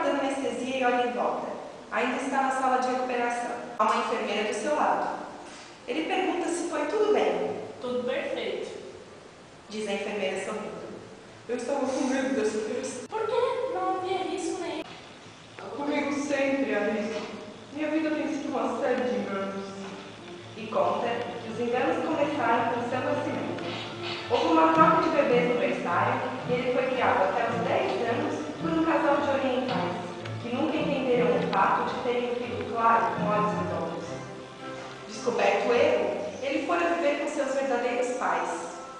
aguardando anestesia e olha em volta. Ainda está na sala de recuperação. Há uma enfermeira do seu lado. Ele pergunta se foi tudo bem. Tudo perfeito, Diz a enfermeira sorrindo. Eu estava com medo dessa operação. por que não havia risco nenhum? Comigo sempre há risco. Minha vida tem sido uma série de enganos. E conta que os enganos começaram com seu nascimento. Houve uma troca de bebês no berçário e ele foi criado até os 10 anos por um casal de orientais, que nunca entenderam o fato de terem um filho claro com olhos redondos. Descoberto o erro, ele foi a viver com seus verdadeiros pais,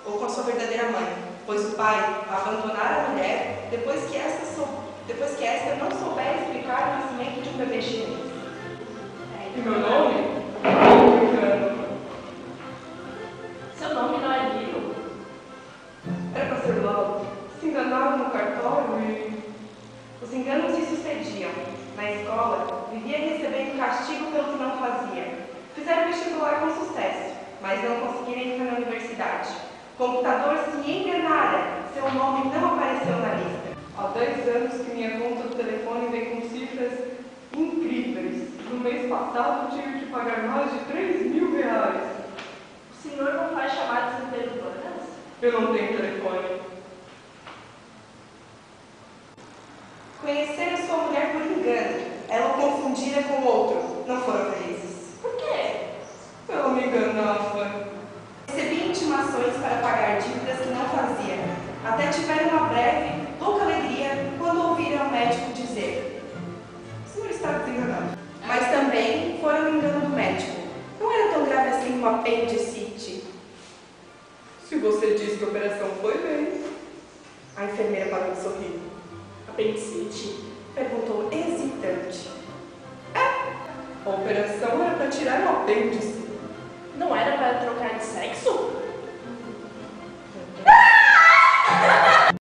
ou com sua verdadeira mãe, pois o pai abandonara a mulher depois que esta não souber explicar o nascimento de um bebê chinês. E meu nome? Engano. Seu nome não é Lilo? Era para ser Lau. Se enganaram no cartório e... Os enganos se sucediam. Na escola, vivia recebendo castigo pelo que não fazia. Fizeram vestibular com sucesso, mas não conseguiram entrar na universidade. O computador se enganara, seu nome não apareceu na lista. Há 10 anos que minha conta do telefone vem com cifras incríveis. No mês passado tive que pagar mais de 3.000 reais. O senhor não faz chamadas interurbanas? Eu não tenho telefone. Conheceram sua mulher por engano. Ela o confundira com outro. Não foram felizes. Por quê? Ela me enganava. Recebia intimações para pagar dívidas que não fazia. Até tiveram uma breve, louca alegria quando ouviram o médico dizer: o senhor está desenganado. Mas também foram o engano do médico. Não era tão grave assim uma apendicite. Se você diz que a operação foi bem. A enfermeira parou de sorrir. Apendicite? Perguntou hesitante. A operação era para tirar o apêndice. Não era para trocar